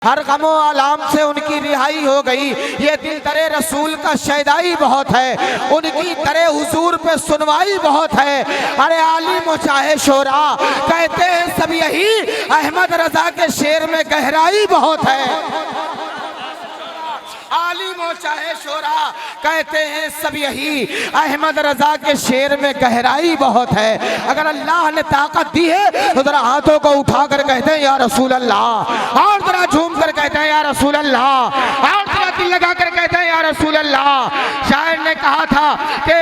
हर गमो आलाम से उनकी रिहाई हो गई। ये दिल दरे रसूल का शैदाई बहुत है, उनकी दरे हुजूर पे सुनवाई बहुत है। अरे आलिम चाहे शोरा कहते हैं सब यही, अहमद रजा के शेर में गहराई बहुत है। आलिम चाहे शोरा कहते हैं सब यही, अहमद रजा के शेर में गहराई बहुत है। अगर अल्लाह ने ताकत दी है तो जरा हाथों को उठाकर कहते हैं या रसूल अल्लाह, और जरा झूम कर कहते हैं या रसूल अल्लाह, और जरा दिल लगा कर कहते हैं या रसूल अल्लाह। शायर ने कहा था कि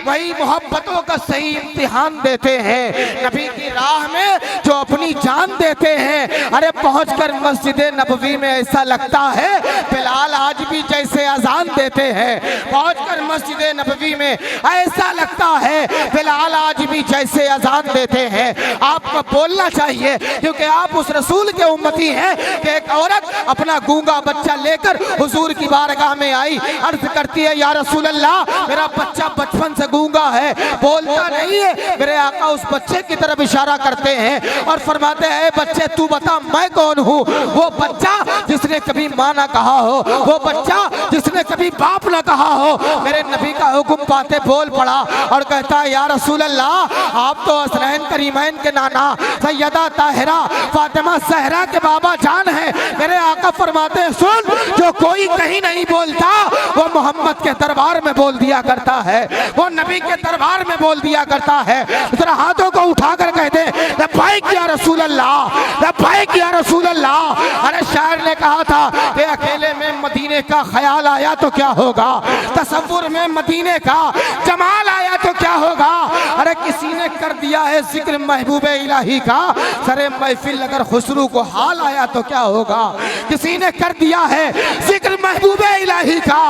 वही मोहब्बतों का सही इम्तिहान देते हैं, नबी की राह में जो अपनी जान देते हैं। अरे पहुंचकर मस्जिद नबवी में ऐसा लगता है बिलाल आज भी जैसे अजान देते हैं। पहुंचकर मस्जिद नबवी में ऐसा लगता है बिलाल आज भी जैसे अजान देते हैं। आपको बोलना चाहिए क्योंकि आप उस रसूल के उम्मती हैं कि एक औरत अपना गूंगा बच्चा लेकर हुजूर की बारगाह में आई, अर्ज करती है या रसूल अल्लाह, मेरा बच्चा बचपन से गूंगा है, बोलता नहीं है। मेरे आका उस बच्चे की तरफ इशारा करते हैं और फरमाते हैं बच्चे तू बता मैं कौन हूँ। वो बच्चा जिसने कभी माँ ना कहा हो, वो बच्चा जिसने कभी बाप ना कहा हो, मेरे नबी का हुक्म पाते बोल पड़ा और कहता है या रसूल अल्लाह, आप तो हसनैन करीमैन के नाना सैयदा ताहिरा फातिमा सहरा के बाबा जान है। मेरे आका फरमाते हैं सुन, जो कोई कहीं नहीं बोलता वो मोहम्मद के दरबार में बोल दिया करता है, वो नबी के दरबार में बोल दिया करता है। जरा हाथों को उठाकर कहते लब्बैक या रसूल अल्लाह, लब्बैक या रसूल अल्लाह। अरे शायर ने कहा था कि अकेले में मदीने का ख्याल आया तो क्या होगा, तसव्वुर में मदीने का जमाल आया तो क्या होगा। अरे किसी ने कर दिया है जिक्र महबूबे इलाही का, सरे महफिल अगर खुसरू को हाल आया तो क्या होगा। किसी ने कर दिया है जिक्र महबूबे इलाही का,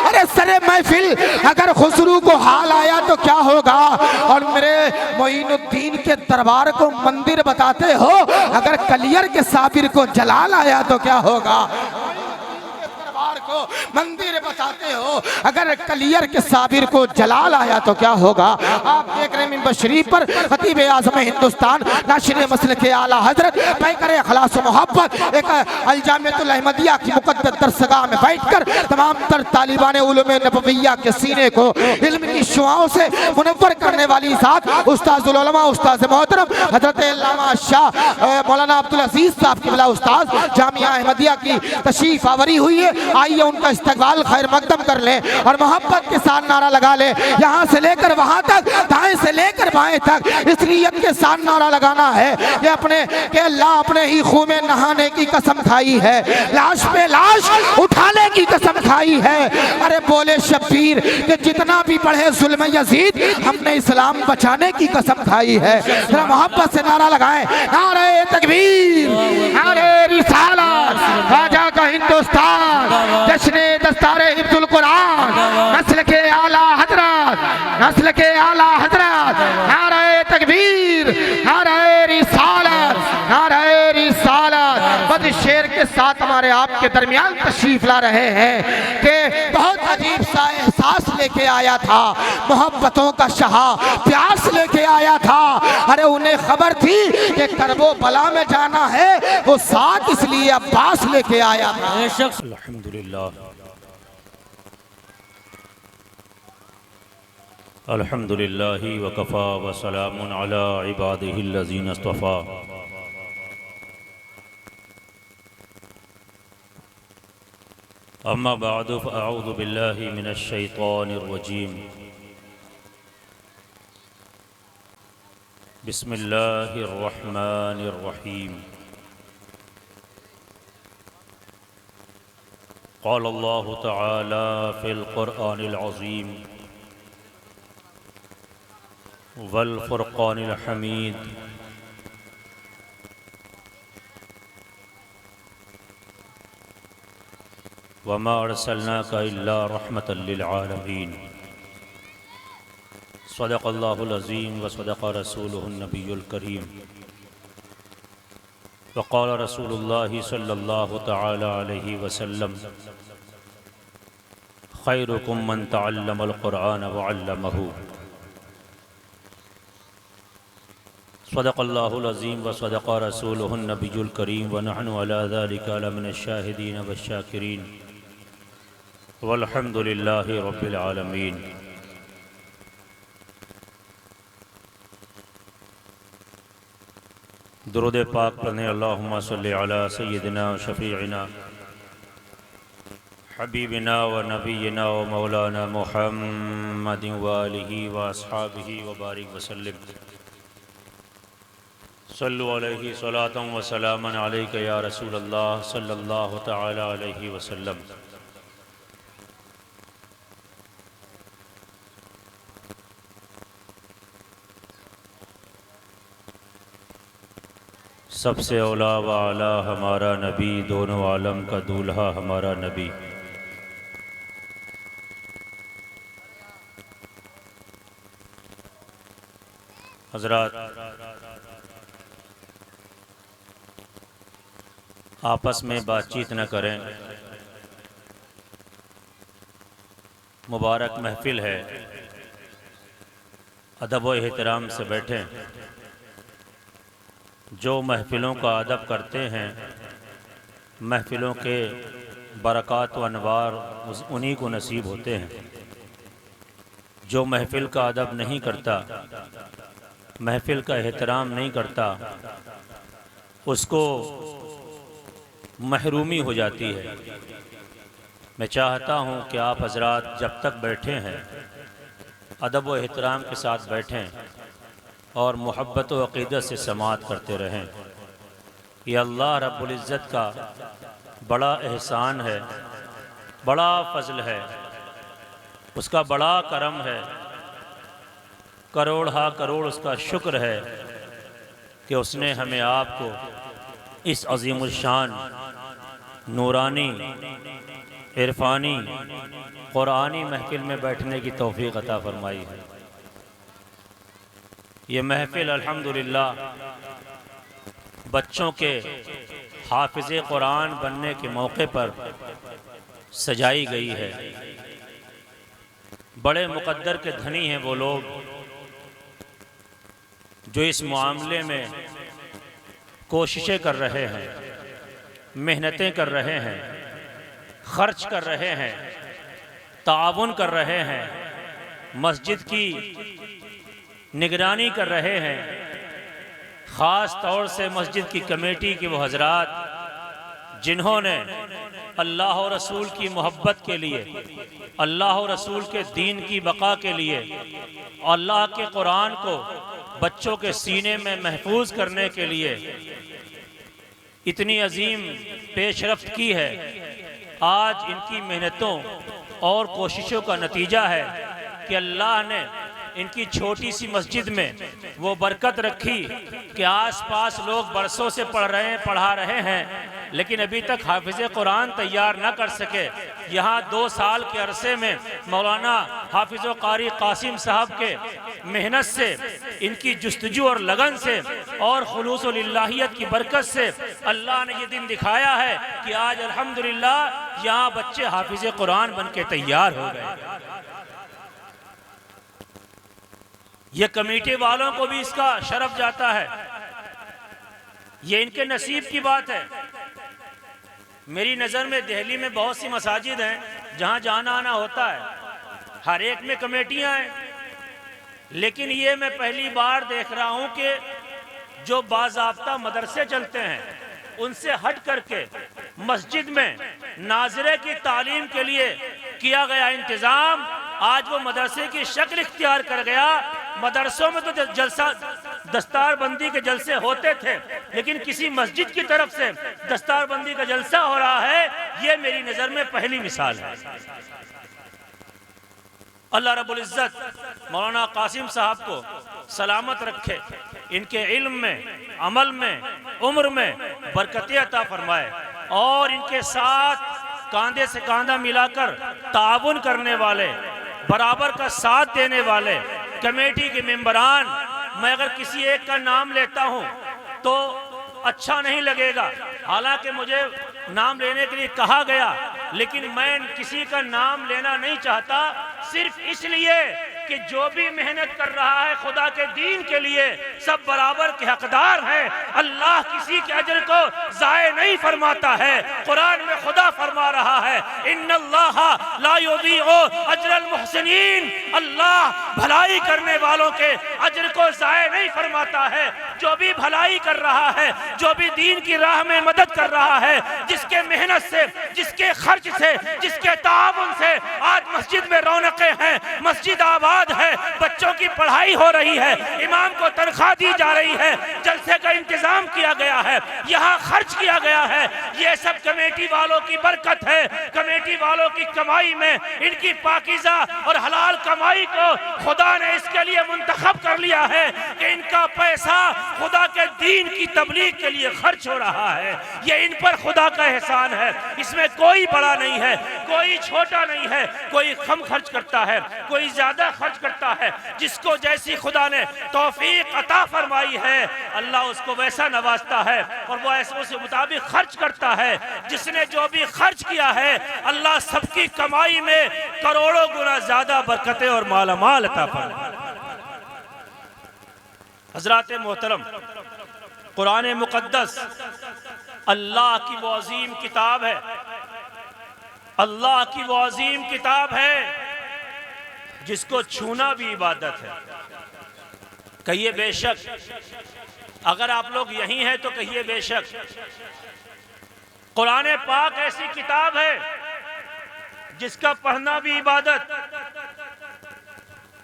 अरे सरे महफिल अगर खुसरू को हाल आया तो क्या होगा। और मेरे मोइनुद्दीन के दरबार को मंदिर बताते हो, अगर कलियर के साबिर को जलाल आया तो क्या होगा। को मंदिर बताते हो, अगर कलियर के साबिर को जलाल आया तो क्या होगा। आप देख रहे मिंबर शरीफ पर खतीब आज़म हिंदुस्तान नाशिर मसल के आला हजरत पैकर खलास मोहब्बत एक अलजामियतुल अहमदिया की मुक़द्दस दरसगाह में बैठकर तमाम तर तालिबान उलूम नबविया के सीने को इल्म की शुआओं से मुनव्वर करने वाली साथ उस्ताजुल उलमा उस्ताद मोहतरम हजरत अल्लामा शाह मौलाना अब्दुल अजीज साहब किबला उस्ताद जामिया अहमदिया की तशरीफ आवरी हुई है। आइए उनका इस्तकबाल खैर मकदम कर ले और मोहब्बत के साथ नारा लगा ले, यहाँ से लेकर वहां तक, दाएं से लेकर बाएं तक इस नीयत के साथ नारा लगाना है ये अपने के अल्लाह अपने ही खून में नहाने की कसम खाई है, लाश पे लाश उठाने की कसम खाई है। अरे बोले शब्बीर कि जितना भी बढ़े जुल्म यजीद, हमने इस्लाम बचाने की कसम खाई है। जरा मोहब्बत से नारा लगाएं, नारे तकबीर, नारे रिसालत, ख्वाजा का हिंदुस्तान, जश्न दस्तारे हिफ्जुल कुरान, नस्ल के आला हजरत, नस्ल के आला हजरत, नारे तकबीर, नारे रिसालत, नारे रिसालत। बद शेर के साथ हमारे आपके दरमियान तशरीफ ला रहे हैं कि बहुत अजीब सा एहसास लेके आया था, मोहब्बतों का शहा प्यास लेके आया था। अरे उन्हें खबर थी कि करबो बला में जाना है, वो साथ इसलिए अब्बास लेके आया था। अल्हम्दुलिल्लाह अल्हम्दुलिल्लाहि वकफ़ा व सलामुन अला इबादिहिल्लज़ीना इस्तफ़ा। अम्मा बअदु फ़अऊज़ु बिल्लाहि मिनश शैतानिर रजीम। बिस्मिल्लाहिर रहमानिर रहीम। क़ाल अल्लाहु तआला फ़िल क़ुरआनिल अज़ीम वल फ़ुरक़ानिल हमीद। वमा अरसलनाका इल्ला रहमतल लिल आलमीन। सदक़ल्लाहुल अज़ीम व सदक़ रसूलुहुन नबियुल करीम। वक़ाल रसूलुल्लाहि सल्लल्लाहु तआला अलैहि वसल्लम खैरुकुम मन तअल्लमल क़ुरआन व अल्लमहु। सदक़ल्लाहुल अज़ीम व सदक़ रसूलुहुन नबियुल करीम व नहनु अला ज़ालिका लमिनश शाहिदीन वश्शाकिरीन वल्हम्दुलिल्लाहि रब्बिल आलमीन। दुरूद पाक पढ़ने अल्लाहुम्मा सल्लि अला सय्यिदिना शफ़ीइना हबीबिना व नबीना व मौलाना मुहम्मदिन व आलिहि व अस्हाबिहि व बारिक वसल्लिम। सल्लु अलैहि सलातन व सलामन अलैका या रसूलल्लाह सल्लल्लाहु तआला अलैहि वसल्लम। सबसे औला व आला हमारा नबी, दोनों आलम का दूल्हा हमारा नबी। हज़रात, आपस में बातचीत न करें, मुबारक महफिल है, अदब व एहतराम से बैठें। जो महफिलों का अदब करते हैं, महफिलों के बरक़ात व अनवार उन्हीं को नसीब होते हैं। जो महफिल का अदब नहीं करता, महफिल का एहतराम नहीं करता, उसको महरूमी हो जाती है। मैं चाहता हूँ कि आप हज़रात जब तक बैठे हैं अदब व एहतराम के साथ बैठें और मोहब्बत व अक़ीदत से समाअत करते रहें। ये अल्लाह रब्बुल इज़्ज़त का बड़ा एहसान है, बड़ा फ़ज़ल है, उसका बड़ा करम है। करोड़ हा करोड़ उसका शुक्र है कि उसने हमें आपको इस अज़ीमुल शान नूरानी इरफ़ानी क़ुरानी महफ़िल में बैठने की तौफ़ीक़ अता फ़रमाई है। ये महफ़िल अल्हम्दुलिल्लाह बच्चों के हाफ़िज़े क़ुरान बनने के मौके पर सजाई गई है। बड़े मुक़द्दर के धनी हैं वो लोग जो इस मामले में कोशिशें कर रहे हैं, मेहनतें कर रहे हैं, खर्च कर रहे हैं, ताउन कर रहे हैं, मस्जिद की निगरानी कर रहे हैं। ख़ास तौर से मस्जिद की कमेटी के वो हज़रात जिन्होंने अल्लाह और रसूल की मोहब्बत के लिए, अल्लाह और रसूल के दीन की बका के लिए, अल्लाह के कुरान को बच्चों के सीने में महफूज करने के लिए इतनी अजीम पेशरफ्त की है। आज इनकी मेहनतों और कोशिशों का नतीजा है कि अल्लाह ने इनकी छोटी सी मस्जिद में वो बरकत रखी कि आसपास लोग बरसों से पढ़ा रहे हैं, लेकिन अभी तक हाफिज़े कुरान तैयार न कर सके। यहाँ 2 साल के अरसे में मौलाना हाफिज़ व कारी कासिम साहब के मेहनत से, इनकी जुस्तजू और लगन से और खुलूस व लिल्लाहियत की बरकत से अल्लाह ने ये दिन दिखाया है कि आज अल्हम्दुलिल्लाह यहाँ बच्चे हाफिज़े कुरान बन के तैयार हो गए। ये कमेटी वालों को भी इसका शरफ जाता है, ये इनके नसीब की बात है। मेरी नज़र में दिल्ली में बहुत सी मसाजिद हैं जहाँ जाना आना होता है, हर एक में कमेटियाँ हैं, लेकिन ये मैं पहली बार देख रहा हूँ कि जो बाज़ाब्ता मदरसे चलते हैं उनसे हट करके मस्जिद में नाज़िरे की तालीम के लिए किया गया इंतज़ाम आज वो मदरसे की शक्ल इख्तियार कर गया। मदरसों में तो जलसा दस्तारबंदी के जलसे होते थे, लेकिन किसी मस्जिद की तरफ से दस्तारबंदी का जलसा हो रहा है, ये मेरी नज़र में पहली मिसाल है। अल्लाह रब्बुल इज़्ज़त मौलाना कासिम साहब को सलामत रखे, इनके इल्म में, अमल में, उम्र में बरकतें अता फरमाए और इनके साथ कांधे से कांधा मिलाकर ताउन करने वाले, बराबर का साथ देने वाले कमेटी के मेंबरान, मैं अगर किसी एक का नाम लेता हूं तो अच्छा नहीं लगेगा, हालांकि मुझे नाम लेने के लिए कहा गया, लेकिन मैं किसी का नाम लेना नहीं चाहता, सिर्फ इसलिए कि जो भी मेहनत कर रहा है खुदा के दीन के लिए सब बराबर के हकदार हैं। अल्लाह किसी के अजर को ज़ाय नहीं फरमाता है। कुरान में खुदा फरमा रहा है इन्नल्लाह ला युज़ीउ अजरल मुहसिनीन, अल्लाह भलाई करने वालों के अजर को ज़ाय नहीं फरमाता है। जो भी भलाई कर रहा है, जो भी दीन की राह में मदद कर रहा है, जिसके मेहनत से, जिसके खर्च से, जिसके ताउन से आज मस्जिद में रौनकें हैं, मस्जिद आबाद है, बच्चों की पढ़ाई हो रही है, इमाम को तनख्वाह दी जा रही है, जलसे का इंतजाम किया गया है, यहाँ खर्च किया गया है, ये सब कमेटी वालों की बरकत है। कमेटी वालों की कमाई में इनकी पाकीज़ा और हलाल कमाई को खुदा ने इसके लिए मुंतखब कर लिया है कि इनका पैसा खुदा के दीन की तबलीग के लिए खर्च हो रहा है। ये इन पर खुदा का एहसान है। इसमें कोई बड़ा नहीं है, कोई छोटा नहीं है, कोई कम खर्च करता है, कोई ज्यादा खर्च करता है। जिसको जैसी खुदा ने तौफीक अता फरमाई है अल्लाह उसको वैसा नवाजता है और वो ऐसे उस मुताबिक खर्च करता है। जिसने जो भी खर्च किया है अल्लाह सबकी कमाई में करोड़ों गुना ज्यादा बरकतें और मालामाल अता फरमाए। हजरात मोहतरम, कुरान मुकद्दस अल्लाह की वो अजीम किताब है, अल्लाह की वो अजीम किताब है जिसको छूना भी इबादत है। कहिए बेशक। अगर आप लोग यहीं हैं तो कहिए बेशक। कुरान पाक ऐसी किताब है जिसका पढ़ना भी इबादत,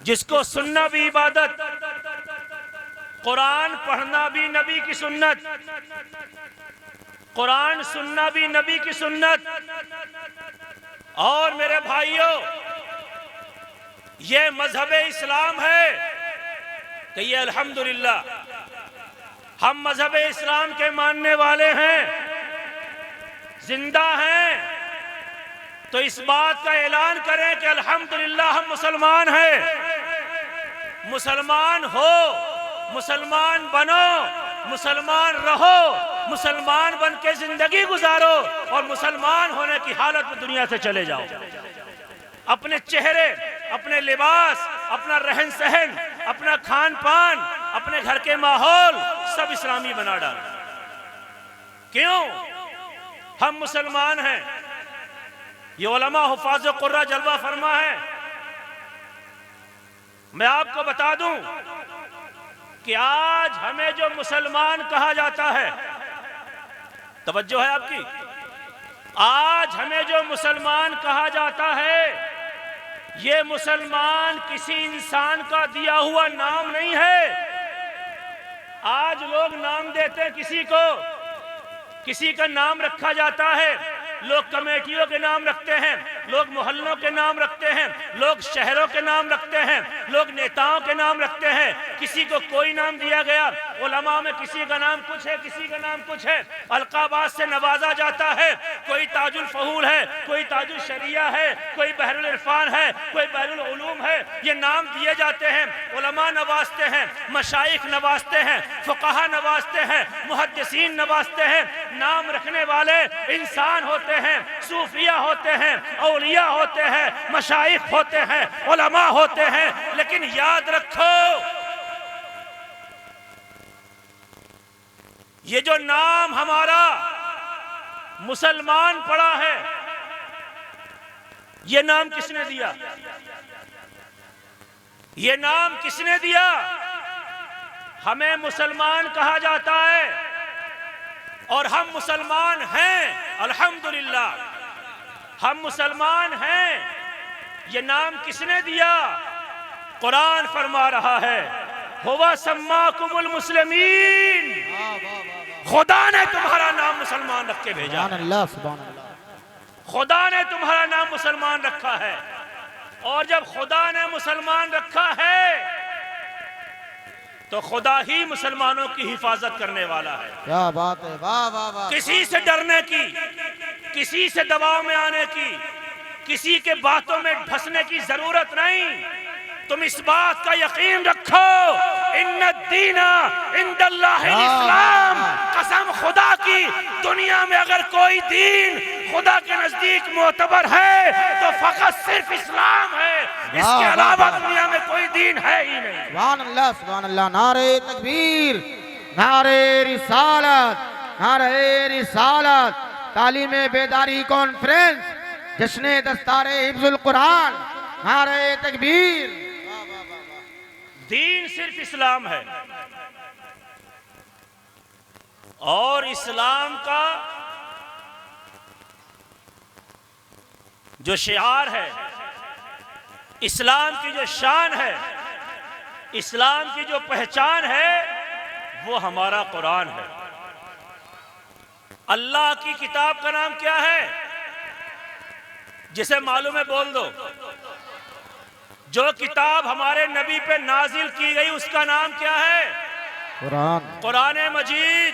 जिसको सुनना भी इबादत। कुरान पढ़ना भी नबी की सुन्नत, कुरान सुनना भी नबी की सुन्नत। और मेरे भाइयों, ये मजहब इस्लाम है। कहिए अल्हम्दुलिल्लाह, हम मजहब इस्लाम के मानने वाले हैं, जिंदा हैं। तो इस बात का ऐलान करें कि अल्हम्दुलिल्लाह हम मुसलमान हैं। मुसलमान हो, मुसलमान बनो, मुसलमान रहो, मुसलमान बन के जिंदगी गुजारो और मुसलमान होने की हालत में दुनिया से चले जाओ। अपने चेहरे, अपने लिबास, अपना रहन सहन, अपना खान पान, अपने घर के माहौल सब इस्लामी बना डालो। क्यों? हम मुसलमान हैं। ये उलमा हुफाज कुर्रा जलवा फरमा है। मैं आपको बता दूं कि आज हमें जो मुसलमान कहा जाता है, तवज्जो है आपकी, आज हमें जो मुसलमान कहा जाता है ये मुसलमान किसी इंसान का दिया हुआ नाम नहीं है। आज लोग नाम देते हैं किसी को, किसी का नाम रखा जाता है। लोग कमेटियों के नाम रखते हैं, लोग मोहल्लों के नाम रखते हैं, लोग शहरों के नाम रखते हैं, लोग नेताओं के नाम रखते हैं। किसी को कोई नाम दिया गया, उलमा में किसी का नाम कुछ है, किसी का नाम कुछ है, अलकाबात से नवाजा जाता है। कोई ताजुल फहूल है, कोई ताजुल शरिया है, कोई बहरुल इरफान है, कोई बहरुल उलूम है। ये नाम दिए जाते हैं, उलमा नवाजते हैं, मशाइख नवाजते हैं, फुक़हा नवाजते हैं, मुहद्दिसीन नवाजते हैं। नाम रखने वाले इंसान होते हैं, सूफिया होते हैं, औलिया होते हैं, मशाइख होते हैं, उलमा होते हैं। लेकिन याद रखो, ये जो नाम हमारा मुसलमान पड़ा है, ये नाम किसने दिया? ये नाम किसने दिया? हमें मुसलमान कहा जाता है और हम मुसलमान हैं। अल्हम्दुलिल्लाह हम मुसलमान हैं। ये नाम किसने दिया? कुरान फरमा रहा है हुवा सम्माकुमुल मुस्लिमीन, खुदा ने तुम्हारा नाम मुसलमान रख के भेजा। खुदा ने तुम्हारा नाम मुसलमान रखा है। और जब खुदा ने मुसलमान रखा है तो खुदा ही मुसलमानों की हिफाजत करने वाला है। क्या बात है, वाह वाह वाह। किसी से डरने की, किसी से दबाव में आने की, किसी के बातों में फंसने की जरूरत नहीं। तुम इस बात का यकीन रखो, इन्नद्दीना इंदल्लाहिल इस्लाम, कसम खुदा की, दुनिया में अगर कोई दीन खुदा के नजदीक मोतबर है तो फकत सिर्फ इस्लाम है, इसके अलावा दुनिया में कोई दीन है ही नहीं। सुभान अल्लाह, सुभान अल्लाह। नारे तकबीर, नारे रिसालत, नारे रिसालत। तालीम बेदारी कॉन्फ्रेंस, जश्न दस्तारे हिफ्जुल कुरान, नारे तकबीर। दीन सिर्फ इस्लाम है और इस्लाम का जो शिआर है, इस्लाम की जो शान है, इस्लाम की जो पहचान है, वो हमारा कुरान है। अल्लाह की किताब का नाम क्या है? जिसे मालूम है बोल दो। जो किताब हमारे नबी पे नाजिल की गई उसका नाम क्या है? कुरान, कुरान मजीद।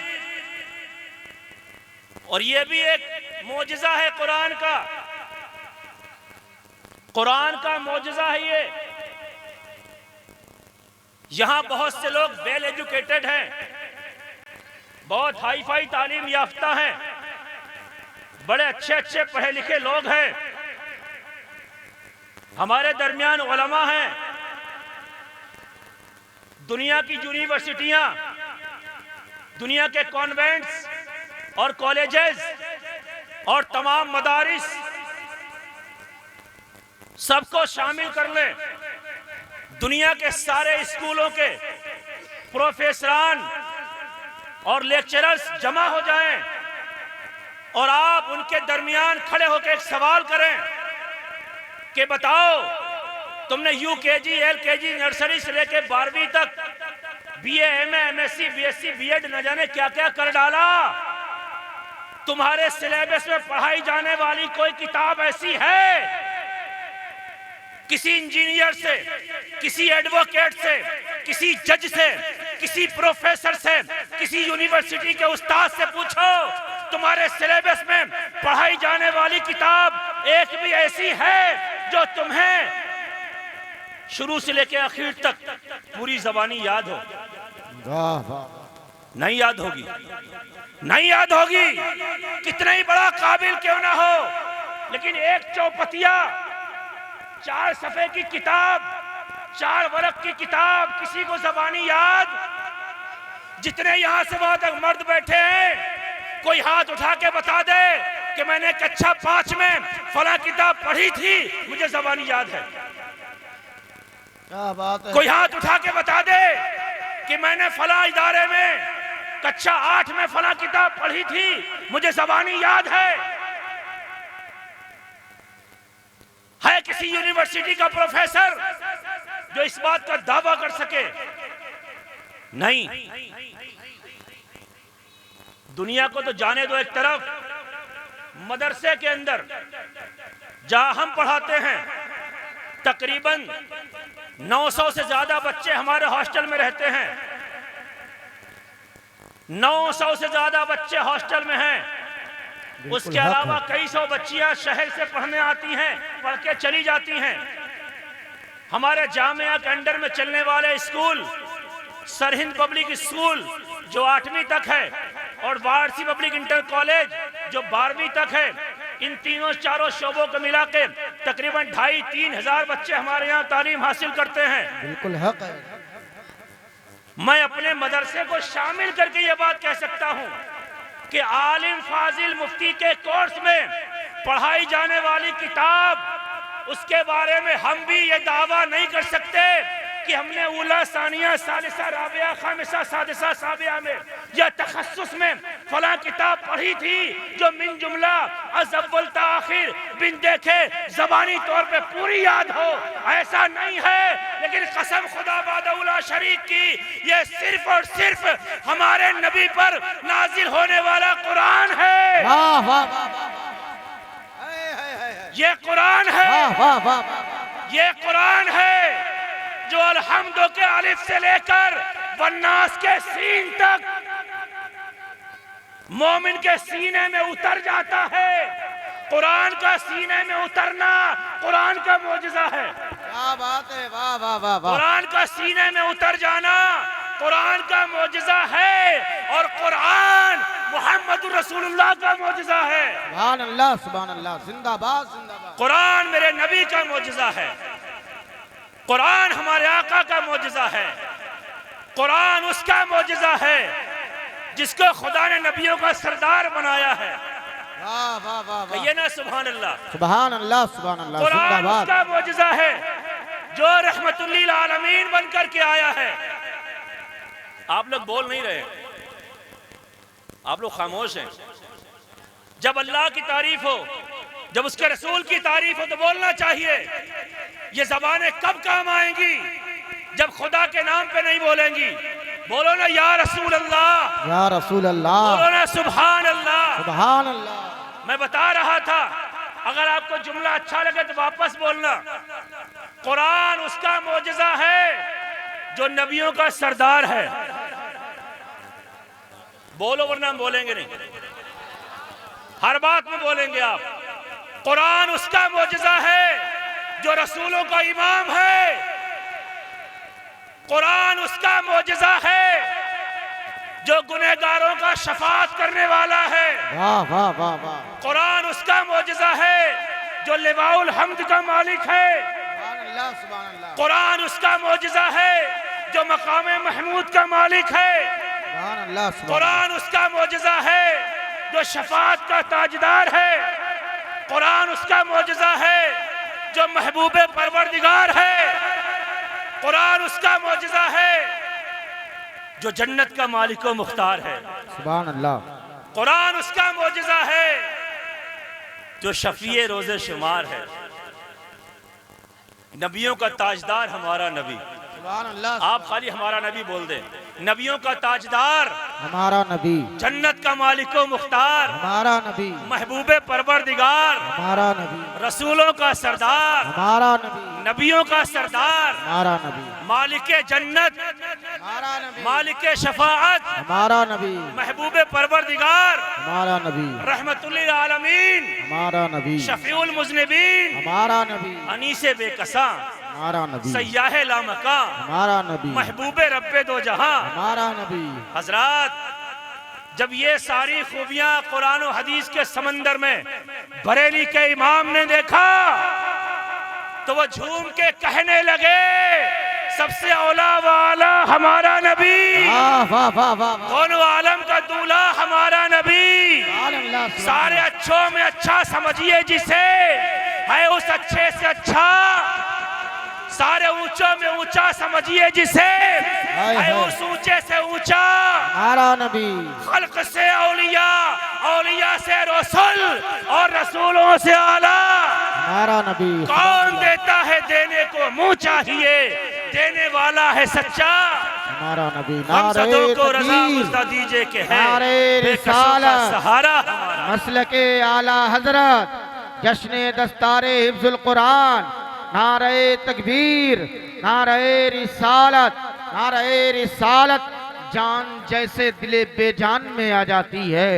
और ये भी एक मोजिज़ा है कुरान का, कुरान का मोजिज़ा है ये। यहां बहुत से लोग वेल एजुकेटेड हैं, बहुत हाई फाई तालीम याफ्ता हैं, बड़े अच्छे अच्छे पढ़े लिखे लोग हैं, हमारे दरमियान उलमा हैं। दुनिया की यूनिवर्सिटियां, दुनिया के कॉन्वेंट्स और कॉलेजेस और तमाम मदारिस सबको शामिल कर लें। दुनिया के सारे स्कूलों के प्रोफेसरान और लेक्चरर्स जमा हो जाएं और आप उनके दरमियान खड़े होकर एक सवाल करें कि बताओ, तुमने यूकेजी, एलकेजी, नर्सरी से लेकर 12वीं तक BA, MA, MSc, BSc, BEd न जाने क्या क्या कर डाला। तुम्हारे सिलेबस में पढ़ाई जाने वाली कोई किताब ऐसी है? किसी इंजीनियर से, किसी एडवोकेट से, किसी जज से, किसी प्रोफेसर से, किसी यूनिवर्सिटी के उस्ताद से पूछो, तुम्हारे सिलेबस में पढ़ाई जाने वाली किताब एक भी ऐसी है जो तुम्हें शुरू से लेकर आखिर तक पूरी ज़बानी याद हो? नहीं याद होगी, नहीं याद होगी, कितना ही बड़ा काबिल क्यों ना हो। लेकिन एक चौपतिया, 4 सफ़े की किताब, 4 वरक की किताब, किसी को ज़बानी याद? जितने यहां से वहां तक मर्द बैठे हैं, कोई हाथ उठा के बता दे कि मैंने कक्षा 5 में फला किताब पढ़ी थी, मुझे ज़बानी याद है। क्या बात है। कोई हाथ उठा के बता दे कि मैंने फला इदारे में कक्षा 8 में फला किताब पढ़ी थी, मुझे ज़बानी याद है। है किसी यूनिवर्सिटी का प्रोफेसर जो इस बात का दावा कर सके? नहीं। दुनिया को तो जाने दो एक तरफ, मदरसे के अंदर जहां हम पढ़ाते हैं तकरीबन 900 से ज्यादा बच्चे हमारे हॉस्टल में रहते हैं। 900 से ज्यादा बच्चे हॉस्टल में हैं। उसके अलावा कई सौ बच्चियां शहर से पढ़ने आती हैं, पढ़ के चली जाती हैं। हमारे जामिया के अंडर में चलने वाले स्कूल सरहिंद पब्लिक स्कूल जो 8वीं तक है और वारसी पब्लिक इंटर कॉलेज जो 12वीं तक है, इन तीनों चारों शोबों को मिला के तकरीबन 2,500-3 हजार बच्चे हमारे यहाँ तालीम हासिल करते हैं। बिल्कुल हक है। मैं अपने मदरसे को शामिल करके ये बात कह सकता हूँ कि आलिम फाजिल मुफ्ती के कोर्स में पढ़ाई जाने वाली किताब, उसके बारे में हम भी ये दावा नहीं कर सकते कि हमने उला, सानिया, सालिसा, राबिया, खामिसा, सादिसा, साबिया में या तखस्सुस में फला किताब पढ़ी थी जो मिन जुमला अज़अव्वल ता आखिर बिन देखे ज़बानी तौर पे पूरी याद हो, ऐसा नहीं है। लेकिन कसम खुदा बादउला शरीक की, ये सिर्फ और सिर्फ हमारे नबी पर नाजिल होने वाला कुरान है। वाह वाह, ये कुरान है, वाह वाह, ये कुरान है जो अलहम्दो के अलिफ से लेकर वन्नास के सीन तक मोमिन के सीने में उतर जाता है। कुरान का सीने में उतरना कुरान का मोजिज़ा है। क्या बात है, वाह वाह वाह वाह। कुरान का सीने में उतर जाना कुरान का मोजिज़ा है। और कुरान मुहम्मद रसूलुल्लाह का मौजज़ा है। सुभान अल्लाह, सुभान अल्लाह, जिंदाबाद जिंदाबाद। कुरान मेरे नबी का मौजज़ा है। कुरान हमारे आका का मौजज़ा है। कुरान उसका मौजज़ा है जिसको खुदा ने नबियों का सरदार बनाया है। वाह वाह वाह वाह, ये ना सुभान अल्लाह। सुभान अल्लाह, सुभान अल्लाह, कुरान जिंदाबाद। उसका मौजज़ा है जो रहमतुल लिल आलमीन बनकर के आया है। आप लोग बोल नहीं रहे, आप लोग खामोश हैं। जब अल्लाह की तारीफ हो, जब उसके रसूल की तारीफ हो तो बोलना चाहिए। ये ज़बानें कब काम आएंगी? जब खुदा के नाम पे नहीं बोलेंगी। बोलो ना या रसूल अल्लाह, या रसूल अल्लाह, बोलो ना सुभान अल्लाह। सुभान अल्लाह। मैं बता रहा था, अगर आपको जुमला अच्छा लगे तो वापस बोलना। कुरान उसका मौजज़ा है जो नबियों का सरदार है। बोलो वरना हम बोलेंगे नहीं, हर बात में बोलेंगे आप। कुरान उसका मौजज़ा है जो रसूलों का इमाम है। कुरान उसका मौजज़ा है जो गुनहगारों का शफाअत करने वाला है। वाह वाह वाह वाह। कुरान उसका मौजज़ा है जो लिवाउल हम्द का मालिक है। सुभान अल्लाह, सुभान अल्लाह। कुरान उसका मौजज़ा है जो मकाम महमूद का मालिक है। सुभान अल्लाह, सुभान कुरान उसका मौजज़ा है जो शफाअत का ताजदार है। कुरान उसका मौजज़ा है जो महबूब परवरदिगार है। कुरान उसका मौजज़ा है जो जन्नत का मालिक व मुख्तार है। सुभान अल्लाह। कुरान उसका मौजज़ा है जो शफीए रोज़े शुमार है। नबियों का ताजदार हमारा नबी। सुभान अल्लाह। आप खाली हमारा नबी बोल दें। नबियों का ताजदार हमारा नबी, जन्नत का मालिक व मुख्तार, हमारा नबी, महबूब परवरदिगार, हमारा नबी, रसूलों का सरदार, हमारा नबी, नबियों का सरदार, हमारा नबी, मालिक जन्नत, हमारा नबी, मालिक शफाअत, हमारा नबी, महबूब परवरदिगार, हमारा नबी, रहमतुल लिल आलमीन, हमारा नबी, शफीउल मुज़निबीन, हमारा नबी, अनीसे बेकसा, हमारा नबी, सय्याहे लामका, हमारा नबी, महबूब रब्बे दो जहां। हमारा नबी। हजरात, जब ये सारी खूबियां कुरान और हदीस के समंदर में बरेली के इमाम ने देखा तो वो झूम के कहने लगे, सबसे औला वाला हमारा नबी, वाह वाह वाह वाह। दोनों आलम का दूल्हा हमारा नबी। सुभान अल्लाह, सुभान सारे अच्छों में अच्छा समझिए जिसे, है उस अच्छे से अच्छा। सारे ऊंचों में ऊंचा समझिए जिसे, है उस ऊंचे से ऊंचा। हमारा नबी, खल्क से औलिया, औलिया से रसूल और रसूलों से आला। हमारा नबी। कौन देता है देने को मुंह चाहिए, देने वाला है सच्चा। हमारा नबी। हम नारे सदों को रजा तकबीर, मुर्दा दीजिए के है नारे बेकसों का रिसालत, सहारा हमारा। मसलके आला हजरत, जश्न दस्तारे हिफ्जुल कुरान, नारे तकबीर, नारे रिसालत, नारे रिसालत। जान जैसे दिले बेजान में आ जाती है,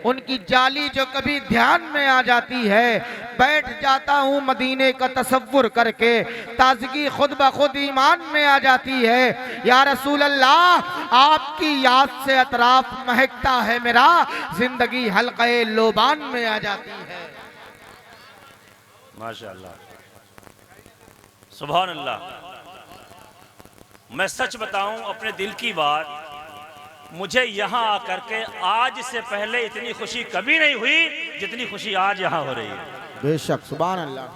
उनकी जाली जो कभी ध्यान में आ जाती है, बैठ जाता हूँ मदीने का तसव्वुर करके, ताजगी खुद ब खुद ईमान में आ जाती है। या रसूल अल्लाह, आपकी याद से अतराफ महकता है मेरा, जिंदगी हल्क़े लोबान में आ जाती है। माशाअल्लाह, सुभान अल्लाह। मैं सच बताऊं अपने दिल की बात, मुझे यहाँ आकर के आज से पहले इतनी खुशी कभी नहीं हुई जितनी खुशी आज यहाँ हो रही है। बेशक, सुभान अल्लाह,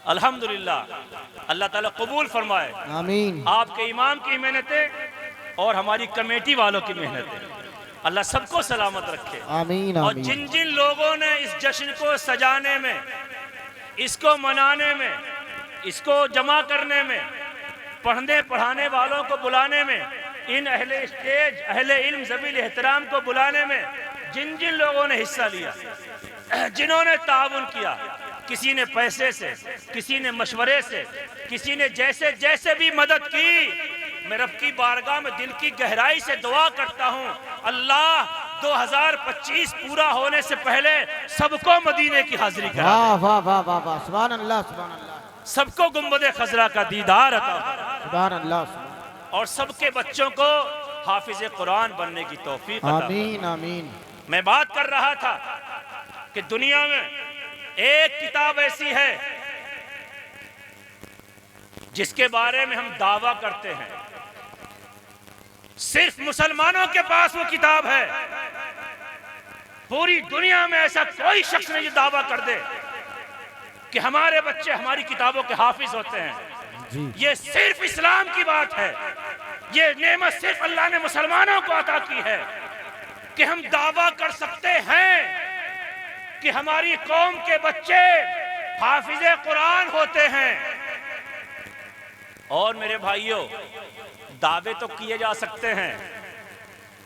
अल्हम्दुलिल्लाह। अल्लाह ताला कबूल फरमाए आमीन। आपके इमाम की मेहनतें और हमारी कमेटी वालों की मेहनतें। अल्लाह सबको सलामत रखे। आमीन और आमीन। जिन जिन लोगों ने इस जश्न को सजाने में, इसको मनाने में, इसको जमा करने में, पढ़ने पढ़ाने वालों को बुलाने में, इन अहले स्टेज, अहले इल्म, ज़बील एहतराम को बुलाने में जिन जिन लोगों ने हिस्सा लिया, जिन्होंने ताउन किया, किसी ने पैसे से, किसी ने मशवरे से, किसी ने जैसे जैसे भी मदद की, मैं रब की बारगाह में दिल की गहराई से दुआ करता हूँ, अल्लाह 2025 पूरा होने से पहले सबको मदीने की हाजिरी करा वाह वाह वाह वाह वाह। सुभान अल्लाह, सुभान अल्लाह, सबको गुंबद खजरा का दीदार अता फरमा। सुभान अल्लाह, सुभान और सबके बच्चों को हाफिज कुरान बनने की तौफीक अता फरमा। आमीन आमीन। मैं बात कर रहा था कि दुनिया में एक किताब ऐसी है जिसके बारे में हम दावा करते हैं, सिर्फ मुसलमानों के पास वो किताब है। पूरी दुनिया में ऐसा कोई शख्स नहीं जो दावा कर दे कि हमारे बच्चे हमारी किताबों के हाफिज होते हैं। ये सिर्फ इस्लाम की बात है। ये नेमत सिर्फ अल्लाह ने मुसलमानों को अता की है कि हम दावा कर सकते हैं कि हमारी कौम के बच्चे हाफिज कुरान होते हैं। और मेरे भाइयों, दावे तो किए जा सकते हैं।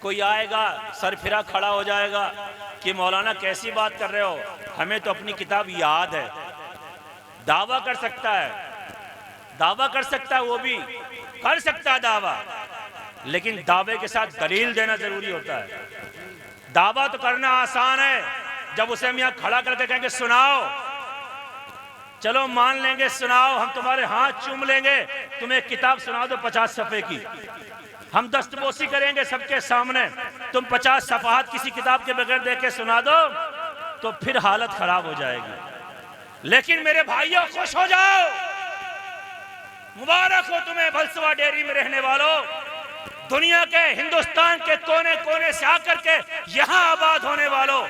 कोई आएगा सर फिरा खड़ा हो जाएगा कि मौलाना कैसी बात कर रहे हो, हमें तो अपनी किताब याद है। दावा कर सकता है, दावा कर सकता है, वो भी कर सकता है दावा, लेकिन दावे के साथ दलील देना जरूरी होता है। दावा तो करना आसान है, जब उसे हम यहाँ खड़ा करके कहेंगे सुनाओ, चलो मान लेंगे सुनाओ, हम तुम्हारे हाथ चूम लेंगे, तुम्हें किताब सुना दो 50 सफ़े की, हम दस्तबोसी करेंगे सबके सामने, तुम 50 सफ़हात किसी किताब के बगैर देख के सुना दो, तो फिर हालत खराब हो जाएगी। लेकिन मेरे भाइयों खुश हो जाओ, मुबारक हो तुम्हें भलसवा डेयरी में रहने वालों, दुनिया के हिंदुस्तान के कोने कोने से आकर के यहाँ आबाद होने वालों,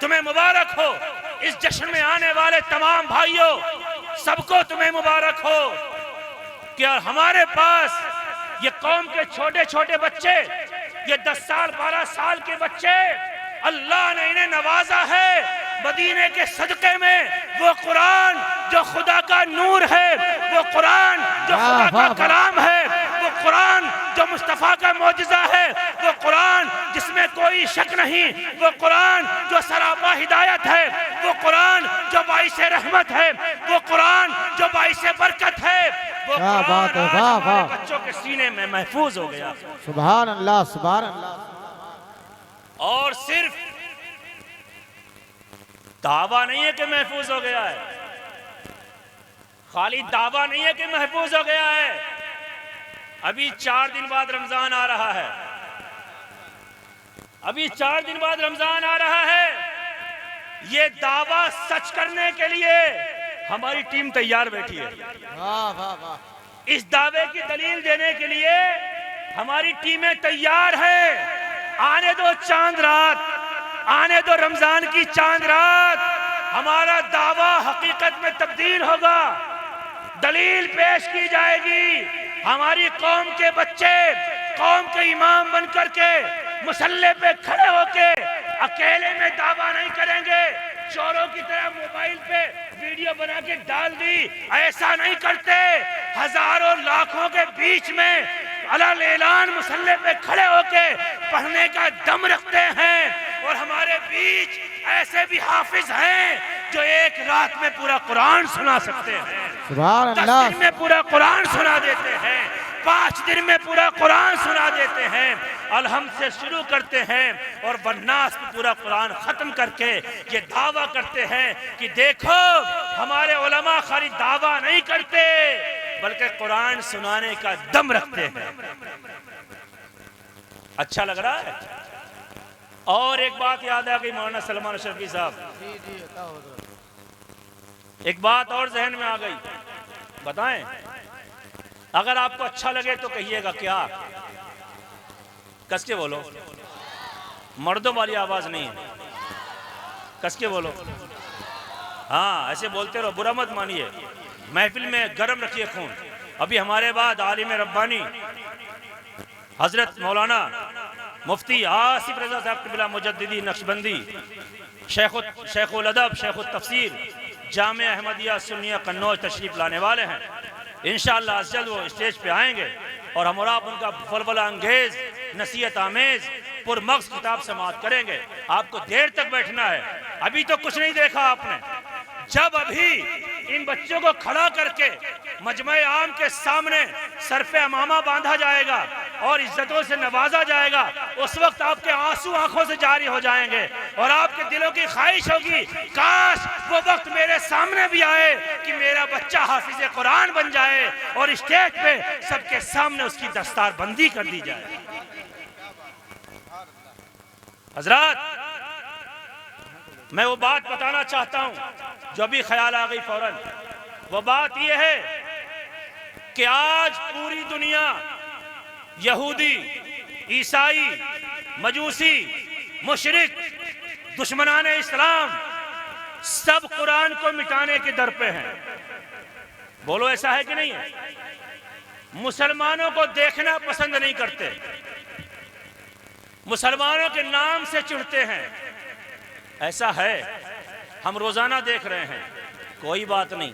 तुम्हें मुबारक हो। इस जश्न में आने वाले तमाम भाइयों, सबको तुम्हें मुबारक हो कि हमारे पास ये कौम के छोटे छोटे बच्चे, ये 10 साल 12 साल के बच्चे, अल्लाह ने इन्हें नवाजा है मदीने के सदके में। वो कुरान जो खुदा का नूर है, वो कुरान जो खुदा का कलाम है, वो कुरान जो मुस्तफा का मौजिज़ा है, वो कुरान जिसमें कोई शक नहीं, वो कुरान जो सरापा हिदायत है, वो कुरान जो बाइस रहमत है, वो कुरान जो बाइस बरकत है, वो कुरान आज हमारे बच्चों के सीने में महफूज हो गया। सुभान अल्लाह, सुभान अल्लाह। और सिर्फ दावा नहीं है कि महफूज हो गया है, खाली दावा नहीं है कि महफूज हो गया है। अभी 4 दिन बाद रमजान आ रहा है, अभी 4 दिन बाद रमजान आ रहा है। ये दावा सच करने के लिए हमारी टीम तैयार बैठी है। वाह वाह वाह। इस दावे की दलील देने के लिए हमारी टीमें तैयार है। आने दो चांद रात, आने दो रमजान की चांद रात, हमारा दावा हकीकत में तब्दील होगा। दलील पेश की जाएगी, हमारी कौम के बच्चे कौम के इमाम बन करके मुसल्ले पे खड़े होके अकेले में दावा नहीं करेंगे, चोरों की तरह मोबाइल पे वीडियो बना के डाल दी, ऐसा नहीं करते। हजारों लाखों के बीच में अलल ऐलान मुसल्ले पे खड़े होके पढ़ने का दम रखते हैं। और हमारे बीच ऐसे भी हाफिज हैं जो एक रात में पूरा कुरान सुना सकते हैं, 10 दिन में पूरा कुरान सुना देते हैं, 5 दिन में पूरा कुरान सुना देते हैं। अलहम्द से शुरू करते हैं और वन्नास में पूरा कुरान खत्म करके ये दावा करते हैं कि देखो हमारे उलमा खाली दावा नहीं करते बल्कि कुरान सुनाने का दम रखते हैं। अच्छा लग रहा है। और एक बात याद आ गई मौलाना सलमान अशरफी साहब, एक बात और जहन में आ गई, बताएं। अगर आपको अच्छा लगे तो कहिएगा। क्या? कस के बोलो, मर्दों वाली आवाज नहीं है, कस के बोलो। हाँ, ऐसे बोलते रहो, बुरा मत मानिए। महफिल में गर्म रखिए खून। अभी हमारे बाद आलिम रब्बानी हजरत मौलाना मुफ्ती आसिफ रजा साहब क़िबला मुजद्दिदी नक्शबंदी, शेखुल अदब, शेखुल तफसीर जामिया अहमदिया सुन्निया कन्नौज तशरीफ लाने वाले हैं। इंशाअल्लाह जल्द वो स्टेज पे आएंगे और हम और आप उनका फलवला अंगेज नसीहत आमेज पुरमग़्ज़ किताब समाअत करेंगे। आपको देर तक बैठना है, अभी तो कुछ नहीं देखा आपने। जब अभी इन बच्चों को खड़ा करके मजमे आम के सामने सर पे अमामा बांधा जाएगा और इज्जतों से नवाजा जाएगा, उस वक्त आपके आंसू आंखों से जारी हो जाएंगे और आपके दिलों की ख्वाहिश होगी काश वो वक्त मेरे सामने भी आए कि मेरा बच्चा हाफिज कुरान बन जाए और स्टेज पे सबके सामने उसकी दस्तार बंदी कर दी जाए। हजरत, मैं वो बात बताना चाहता हूं जो अभी ख्याल आ गई फौरन। वो बात यह है कि आज पूरी दुनिया, यहूदी, ईसाई, मजूसी, मुशरिक, दुश्मनान इस्लाम, सब कुरान को मिटाने के दर पे हैं। बोलो, ऐसा है कि नहीं है? मुसलमानों को देखना पसंद नहीं करते, मुसलमानों के नाम से चिढ़ते हैं। ऐसा है, हम रोजाना देख रहे हैं। कोई बात नहीं,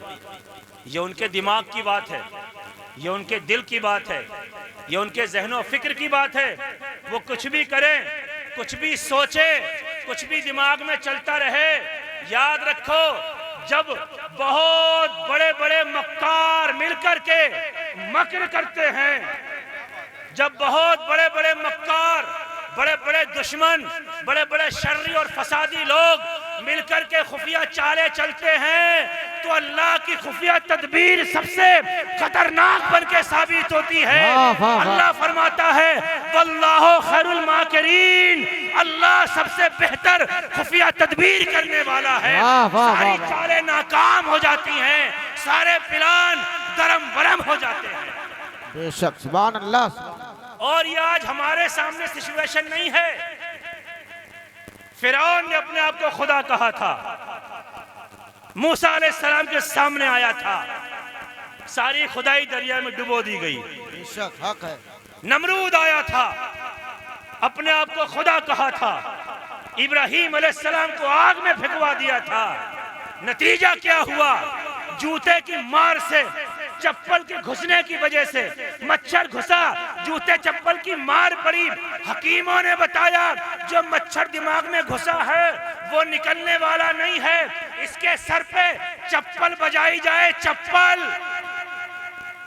ये उनके दिमाग की बात है, ये उनके दिल की बात है, ये उनके ज़हनो फिक्र की बात है। वो कुछ भी करें, कुछ भी सोचे, कुछ भी दिमाग में चलता रहे। याद रखो, जब बहुत बड़े बड़े मक्कार मिलकर के मक्र करते हैं, जब बहुत बड़े बड़े मक्कार, बड़े बड़े दुश्मन, बड़े बड़े शर्री और फसादी लोग मिलकर के खुफिया चालें चलते हैं, तो अल्लाह की खुफिया तदबीर सबसे खतरनाक बन के साबित होती है। अल्लाह फरमाता है, वल्लाहु खैरुल माकिरीन, अल्लाह सबसे बेहतर खुफिया तदबीर करने वाला है। सारी चालें नाकाम हो जाती हैं, सारे प्लान दरम बरम हो जाते हैं। बेशक, सुभान अल्लाह। और ये आज हमारे सामने सिचुएशन नहीं है। फिरौन ने अपने आप को खुदा कहा था, मूसा अलैहिस्सलाम के सामने आया था, सारी खुदाई दरिया में डुबो दी गई। बेशक हक है। नमरूद आया था, अपने आप को खुदा कहा था, इब्राहीम अलैहिस्सलाम को आग में फेंकवा दिया था। नतीजा क्या हुआ? जूते की मार से, चप्पल के घुसने की वजह से मच्छर घुसा, जूते चप्पल की मार पड़ी। हकीमों ने बताया, जो मच्छर दिमाग में घुसा है वो निकलने वाला नहीं है, इसके सर पे चप्पल बजाई जाए, चप्पल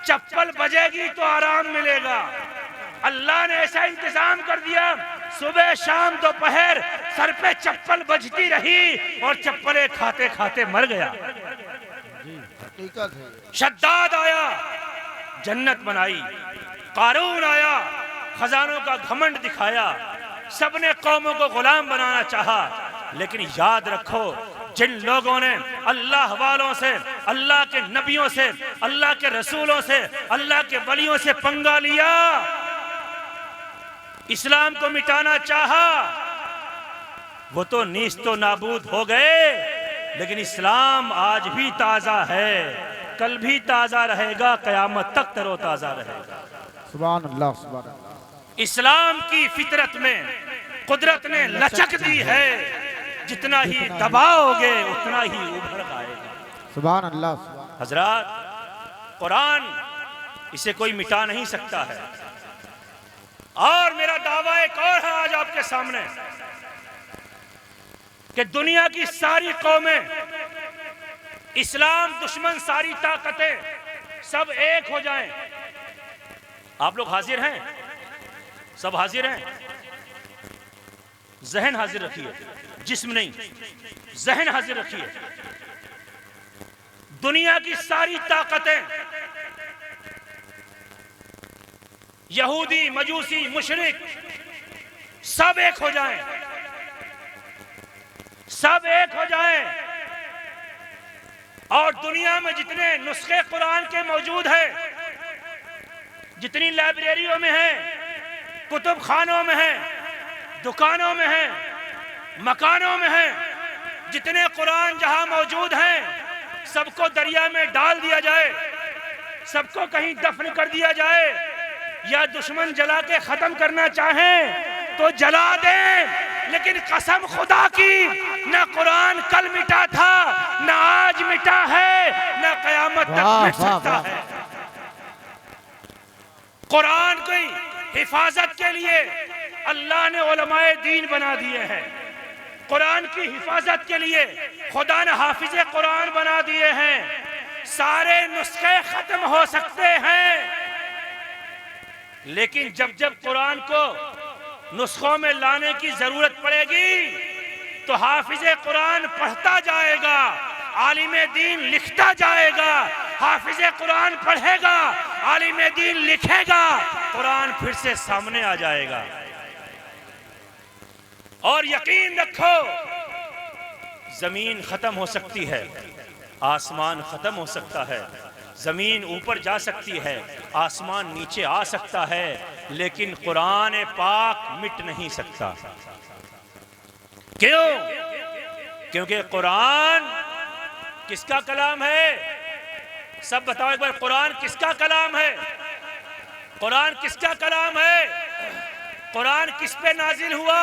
चप्पल बजेगी तो आराम मिलेगा। अल्लाह ने ऐसा इंतजाम कर दिया, सुबह शाम दोपहर सर पे चप्पल बजती रही और चप्पलें खाते खाते मर गया। शद्दाद आया, जन्नत बनाई। कारून आया, खजानों का घमंड दिखाया। सबने कौमों को गुलाम बनाना चाहा। लेकिन याद रखो, जिन लोगों ने अल्लाह वालों से, अल्लाह के नबियों से, अल्लाह के रसूलों से, अल्लाह के वलियों से पंगा लिया, इस्लाम को मिटाना चाहा, वो तो नीस्तो नाबूद हो गए। लेकिन इस्लाम आज भी ताजा है, कल भी ताजा रहेगा, कयामत तक तरोताजा रहेगा। सुभान अल्लाह, सुभान अल्लाह। इस्लाम की फितरत में कुदरत ने लचक दी है, जितना ही दबाओगे उतना ही उभर आएगा। सुभान अल्लाह। हजरत, कुरान इसे कोई मिटा नहीं सकता है। और मेरा दावा एक और है आज आपके सामने, कि दुनिया की सारी कौमें, इस्लाम दुश्मन सारी ताकतें सब एक हो जाएं। आप लोग हाजिर हैं? सब हाजिर हैं? जहन हाजिर रखिए, जिस्म नहीं, जहन हाजिर रखिए। दुनिया की सारी ताकतें, यहूदी, मजूसी, मुशरिक, सब एक हो जाएं, सब एक हो जाएं, और दुनिया में जितने नुस्खे कुरान के मौजूद हैं, जितनी लाइब्रेरियों में हैं, कुतुब खानों में हैं, दुकानों में हैं, मकानों में हैं, जितने कुरान जहां मौजूद हैं, सबको दरिया में डाल दिया जाए, सबको कहीं दफन कर दिया जाए, या दुश्मन जला के खत्म करना चाहें तो जला दें। लेकिन कसम खुदा की, न कुरान कल मिटा था, न आज मिटा है, न कयामत तक मिट सकता है। कुरान की हिफाजत के लिए अल्लाह ने उलमाए दीन बना दिए हैं। कुरान की हिफाजत के लिए खुदा ने हाफिज कुरान बना दिए हैं। सारे नुस्खे खत्म हो सकते हैं, लेकिन जब जब कुरान को नुस्खों में लाने की जरूरत पड़ेगी तो हाफिज कुरान पढ़ता जाएगा, आलिम दीन लिखता जाएगा। हाफिज कुरान पढ़ेगा, आलिम दीन लिखेगा, कुरान फिर से सामने आ जाएगा। और यकीन रखो जमीन खत्म हो सकती है, आसमान खत्म हो सकता है, जमीन ऊपर जा सकती है, आसमान नीचे आ सकता है, लेकिन कुरान पाक मिट नहीं सकता। क्यों? क्योंकि कुरान किसका कलाम है? सब बताओ एक बार, कुरान किसका कलाम है? कुरान किसका कलाम है? कुरान किस पे नाजिल हुआ?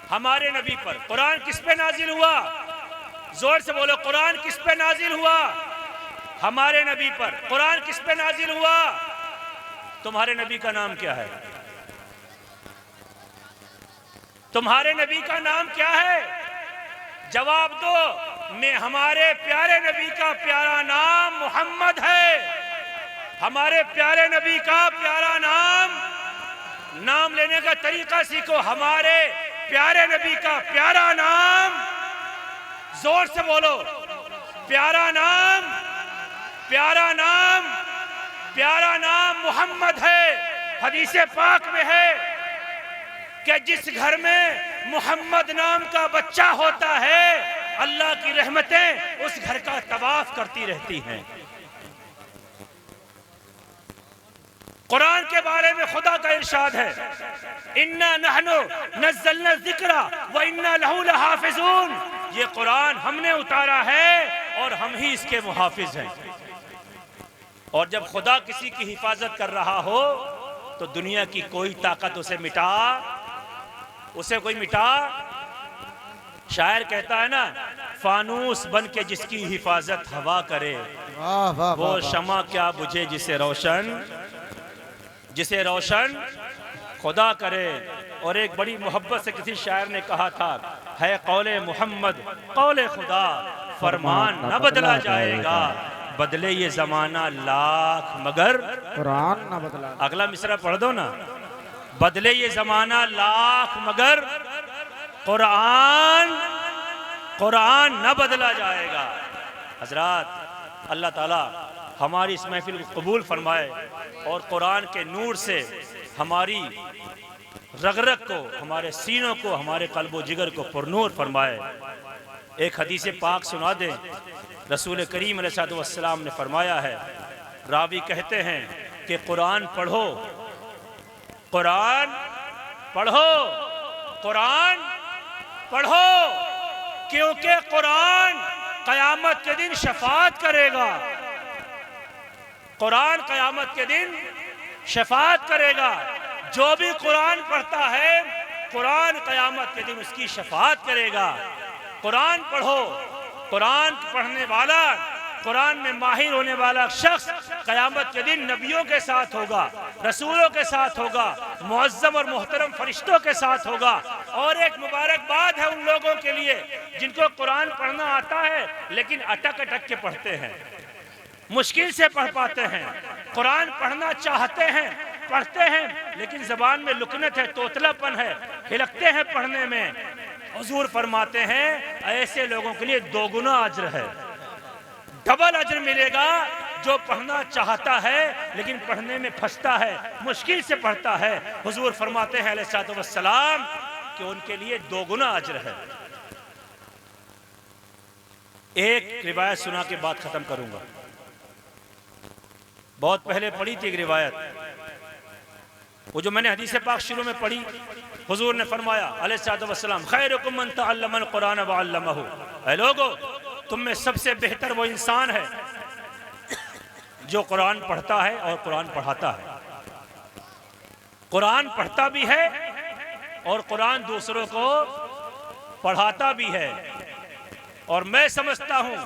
हमारे नबी पर। कुरान किस पे नाजिल हुआ? जोर से बोलो, कुरान किस पे नाजिल हुआ? हमारे नबी पर। कुरान किस पे नाजिल हुआ? तुम्हारे नबी का नाम क्या है? तुम्हारे नबी का नाम क्या है? जवाब दो। हमारे प्यारे नबी का प्यारा नाम मोहम्मद है। हमारे प्यारे नबी का प्यारा नाम लेने का तरीका सीखो। हमारे प्यारे नबी का प्यारा नाम, जोर से बोलो, प्यारा नाम, प्यारा नाम, प्यारा नाम मोहम्मद है। हदीस पाक में है कि जिस घर में मोहम्मद नाम का बच्चा होता है, अल्लाह की रहमतें उस घर का तवाफ करती रहती हैं। कुरान के बारे में खुदा का इरशाद है, इन्ना नहनु नज़्ज़लना ज़िक्रा व इन्ना लहू लहाफ़िज़ून। ये कुरान हमने उतारा है और हम ही इसके मुहाफिज हैं। और जब खुदा किसी की हिफाजत कर रहा हो तो दुनिया की कोई ताकत उसे कोई मिटा। शायर कहता है ना, फानूस बन के जिसकी हिफाजत हवा करे, वो शमा क्या बुझे जिसे रोशन खुदा करे। और एक बड़ी मोहब्बत से किसी शायर ने कहा था, है कौले मोहम्मद कौले खुदा, फरमान न बदला जाएगा, बदले ये जमाना लाख मगर कुरान न बदला। अगला मिसरा पढ़ दो ना, बदले ये जमाना लाख मगर कुरान न बदला जाएगा। हजरात, अल्लाह ताला हमारी इस महफिल को कबूल फरमाए और कुरान के नूर से हमारी रग को, हमारे सीनों को, हमारे कल्बो जिगर को पुरनूर फरमाए। एक हदीस पाक सुना दें। रसूल करीम अलैहिस्सलाम ने फरमाया है, रावी कहते हैं कि कुरान पढ़ो, कुरान पढ़ो, कुरान पढ़ो, क्योंकि कुरान क़यामत के दिन शफाअत करेगा। कुरान क़यामत के दिन शफाअत करेगा। जो भी कुरान पढ़ता है, कुरान क़यामत के दिन उसकी शफाअत करेगा। कुरान पढ़ो। कुरान पढ़ने वाला, कुरान में माहिर होने वाला शख्स क़यामत के दिन नबियों के साथ होगा, रसूलों के साथ होगा, मुअज़्ज़म और मोहतरम फरिश्तों के साथ होगा। और एक मुबारकबाद है उन लोगों के लिए जिनको कुरान पढ़ना आता है लेकिन अटक अटक के पढ़ते हैं, मुश्किल से पढ़ पाते हैं। कुरान पढ़ना चाहते हैं, पढ़ते हैं, लेकिन ज़बान में लुकनत है, तोतलापन है, हिलकते हैं पढ़ने में। हुजूर फरमाते हैं ऐसे लोगों के लिए दोगुना अज्र है, डबल अज्र मिलेगा। जो पढ़ना चाहता है लेकिन पढ़ने में फंसता है, मुश्किल से पढ़ता है, हुजूर फरमाते हैं अलैहिस्सलाम कि उनके लिए दोगुना अज्र है। एक रिवायत सुना के बाद खत्म करूंगा। बहुत पहले पढ़ी थी एक रिवायत, वो जो मैंने हदीस पाक शुरू में पढ़ी। हुजूर ने फरमाया अलैहिस्सलाम, खैरुकुम मन तअल्लमल कुरान व अल्लमहु। ऐ लोगो, तुम में सबसे बेहतर वो इंसान है जो कुरान पढ़ता है और कुरान पढ़ाता है। कुरान पढ़ता भी है और कुरान दूसरों को पढ़ाता भी है। और मैं समझता हूं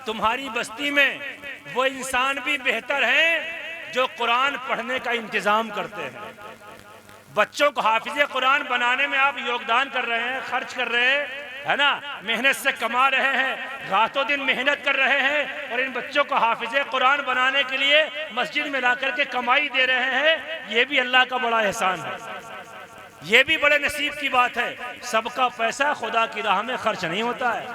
तुम्हारी बस्ती में वो इंसान भी बेहतर हैं जो कुरान पढ़ने का इंतजाम करते हैं। बच्चों को हाफिज़े कुरान बनाने में आप योगदान कर रहे हैं, खर्च कर रहे हैं, है ना, मेहनत से कमा रहे हैं, रातों दिन मेहनत कर रहे हैं और इन बच्चों को हाफिज़े कुरान बनाने के लिए मस्जिद में ला करके कमाई दे रहे हैं। ये भी अल्लाह का बड़ा एहसान है, ये भी बड़े नसीब की बात है। सबका पैसा खुदा की राह में खर्च नहीं होता है।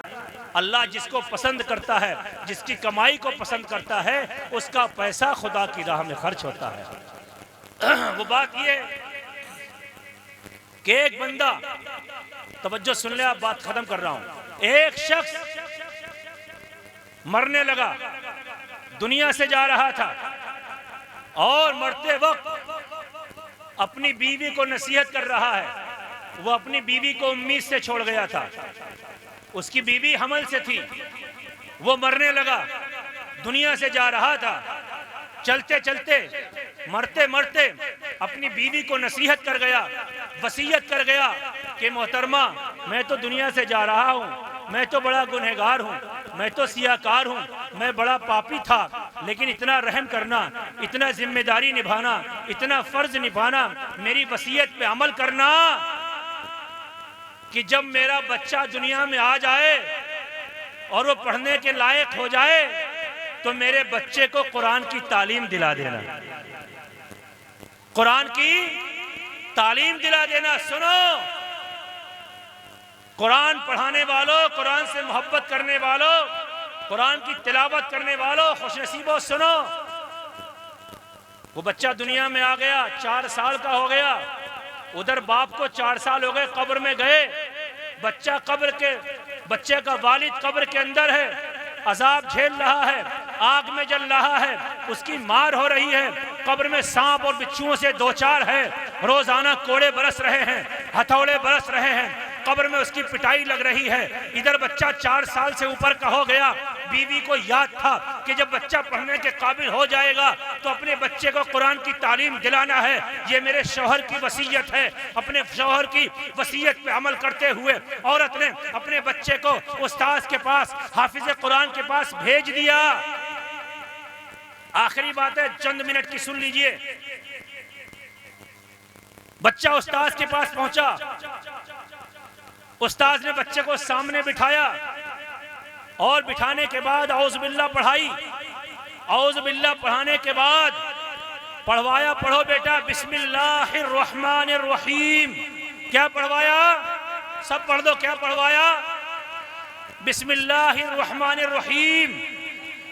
अल्लाह जिसको पसंद करता है, जिसकी कमाई को पसंद करता है, उसका पैसा खुदा की राह में खर्च होता है। वो बात ये कि एक बंदा, तवज्जो सुन ले, आप बात खत्म कर रहा हूं, एक शख्स मरने लगा, दुनिया से जा रहा था और मरते वक्त अपनी बीवी को नसीहत कर रहा है। वो अपनी बीवी को उम्मीद से छोड़ गया था, उसकी बीवी हमल से थी, वो मरने लगा, दुनिया से जा रहा था। चलते चलते मरते मरते अपनी बीवी को नसीहत कर गया, वसीयत कर गया कि मोहतरमा, मैं तो दुनिया से जा रहा हूँ, मैं तो बड़ा गुनहगार हूँ, मैं तो सियाकार हूँ, मैं बड़ा पापी था, लेकिन इतना रहम करना, इतना जिम्मेदारी निभाना, इतना फर्ज निभाना, मेरी वसीयत पे अमल करना कि जब मेरा बच्चा दुनिया में आ जाए और वो पढ़ने के लायक हो जाए तो मेरे बच्चे को कुरान की तालीम दिला देना, कुरान की तालीम दिला देना। सुनो, कुरान पढ़ाने वालों, कुरान से मोहब्बत करने वालों, कुरान की तिलावत करने वालों, खुशनसीबों, सुनो, वो बच्चा दुनिया में आ गया, 4 साल का हो गया, उधर बाप को 4 साल हो गए, कब्र में गए, बच्चे का वालिद कब्र के अंदर है, अजाब झेल रहा है, आग में जल रहा है, उसकी मार हो रही है, कब्र में सांप और बिच्छुओं से 2-4 है, रोजाना कोड़े बरस रहे हैं, हथौड़े बरस रहे हैं, कब्र में उसकी पिटाई लग रही है। इधर बच्चा 4 साल से ऊपर का हो गया, बीवी को याद था कि जब बच्चा पढ़ने के काबिल हो जाएगा तो अपने बच्चे को कुरान की तालीम दिलाना है, ये मेरे शौहर की वसीयत है। अपने शौहर की वसीयत पे अमल करते हुए औरत ने अपने बच्चे को उस्ताद के पास, हाफिज कुरान के पास भेज दिया। आखिरी बात है, चंद मिनट की सुन लीजिए। बच्चा उस्ताद के पास पहुंचा, उस्ताद ने बच्चे को सामने बिठाया और बिठाने के बाद औज़ बिल्लाह पढ़ाई। औज़ बिल्लाह पढ़ाने के बाद पढ़वाया, पढ़ो बेटा बिस्मिल्लाहिर्रहमानिर्रहीम। क्या पढ़वाया? सब पढ़ दो, क्या पढ़वाया? बिस्मिल्लाहिर्रहमानिर्रहीम।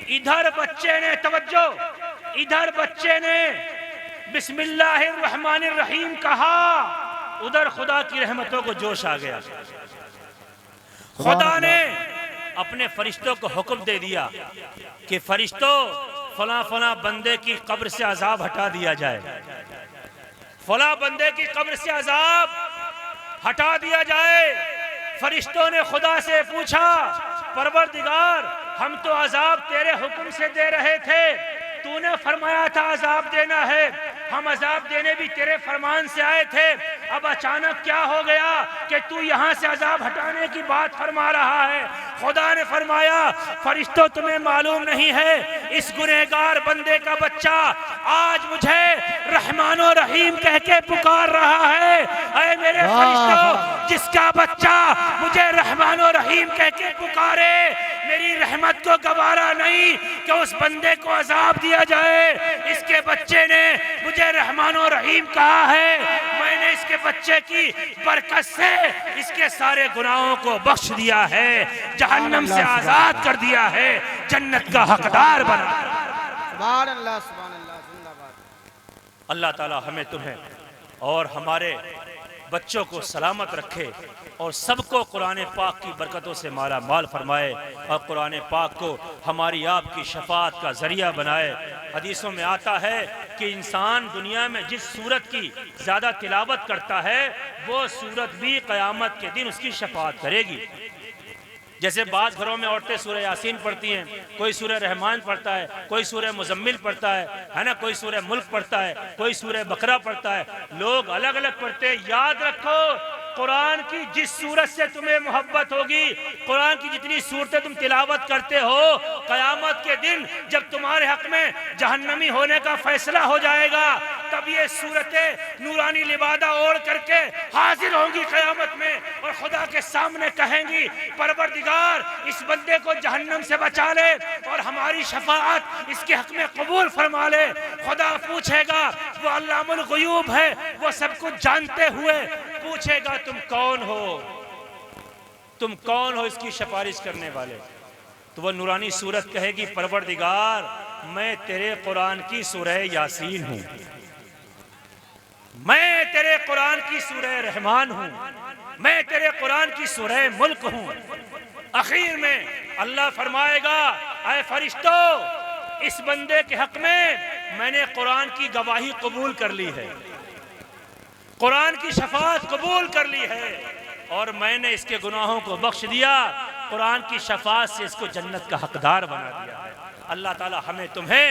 इधर बच्चे ने, तवज्जो, इधर बच्चे ने बिस्मिल्लाहिर्रहमानिर्रहीम कहा, उधर खुदा की रहमतों को जोश आ गया। खुदा ने अपने फरिश्तों को हुक्म दे दिया कि फरिश्तों, फला फला बंदे की कब्र से अजाब हटा दिया जाए, फला बंदे की कब्र से अजाब हटा दिया जाए। फरिश्तों ने खुदा से पूछा, परवरदिगार, हम तो अजाब तेरे हुक्म से दे रहे थे, तूने फरमाया था अजाब देना है, हम अजाब देने भी तेरे फरमान से आए थे, अब अचानक क्या हो गया कि तू यहाँ से अजाब हटाने की बात फरमा रहा है? खुदा ने फरमाया, फरिश्तों, तुम्हें मालूम नहीं है, इस गुनहगार बंदे का बच्चा आज मुझे रहमानो रहीम कह के पुकार रहा है। ऐ मेरे फरिश्तों, जिसका बच्चा मुझे रहमानो रहीम कह के पुकारे, मेरी रहमत को गवारा नहीं कि उस बंदे को अजाब दिया जाए। इसके बच्चे ने मुझे रहमानो रहीम कहा है, मैंने इसके बच्चे की बरकत से इसके सारे गुनाहों को बख्श दिया है, जहन्नम से आजाद कर दिया है, जन्नत का हकदार बना। सुभान अल्लाह, सुभान अल्लाह, जिंदाबाद। अल्लाह ताला हमें, तुम्हें और हमारे बच्चों को सलामत रखे और सबको कुरान पाक की बरकतों से माला माल फरमाए और कुरान पाक को हमारी आपकी शफाअत का जरिया बनाए। हदीसों में आता है कि इंसान दुनिया में जिस सूरत की ज़्यादा तिलावत करता है वो सूरत भी क़यामत के दिन उसकी शफाअत करेगी। जैसे बाज़ घरों में औरतें सूरह यासीन पढ़ती हैं, कोई सूरह रहमान पढ़ता है, कोई सूरह मुज़म्मिल पढ़ता है ना, कोई सूरह मुल्क पढ़ता है, कोई सूरह बकरा पढ़ता है, लोग अलग अलग पढ़ते हैं। याद रखो, कुरान की जिस सूरत से तुम्हें मोहब्बत होगी, कुरान की जितनी सूरतें तुम तिलावत करते हो, क़यामत के दिन जब तुम्हारे हक में जहन्नमी होने का फैसला हो जाएगा, तब ये सूरतें नूरानी लिबादा ओढ़ करके हाजिर होंगी क़यामत में और खुदा के सामने कहेंगी, परवरदिगार, इस बंदे को जहन्नम से बचा ले और हमारी शफाअत इसके हक में कबूल फरमा ले। खुदा पूछेगा, वो अल्लामुल गुयूब है, वो सब कुछ जानते हुए पूछेगा, तुम कौन हो, तुम कौन हो इसकी सिफारिश करने वाले? तो वह नूरानी सूरत कहेगी, परवरदिगार, मैं तेरे कुरान की सूरह यासीन हूँ, मैं तेरे कुरान की सूरह रहमान हूँ, मैं तेरे कुरान की सूरह मुल्क हूँ। आखिर में अल्लाह फरमाएगा, ऐ फरिश्तों, इस बंदे के हक में मैंने कुरान की गवाही कबूल कर ली है, कुरान की शफाअत कबूल कर ली है और मैंने इसके गुनाहों को बख्श दिया, कुरान की शफाअत से इसको जन्नत का हकदार बना दिया है। अल्लाह ताला हमें तुम्हें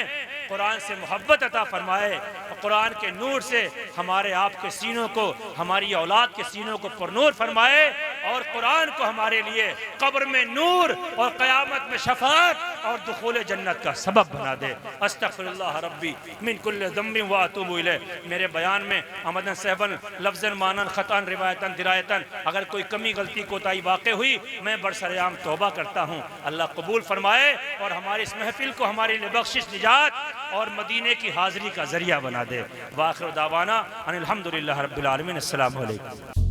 कुरान से मोहब्बत अता फरमाए और कुरान के नूर से हमारे आपके सीनों को, हमारी औलाद के सीनों को पुरनूर फरमाए और कुरान को हमारे लिए कब्र में नूर और क़यामत में शफाअत और दुखूल जन्नत का सबब बना दे। अस्तग़फिरुल्लाह रब्बी मिन कुल्लि ज़म्बिन व अतूबु इलैह। मेरे बयान में अमदन सहबन लफ्ज़न मानन ख़तान रिवायतन दिरायतन अगर कोई कमी गलती कोताही वाक़ हुई, मैं बरसरेआम तौबा करता हूँ। अल्लाह कबूल फरमाए और हमारी इस महफिल को हमारे लिए बख्शिश, निजात और मदीने की हाज़िरी का ज़रिया बना दे। वाखिर दावाना अनिल हम्दुलिल्लाहि रब्बिल आलमीन। अस्सलामु अलैकुम।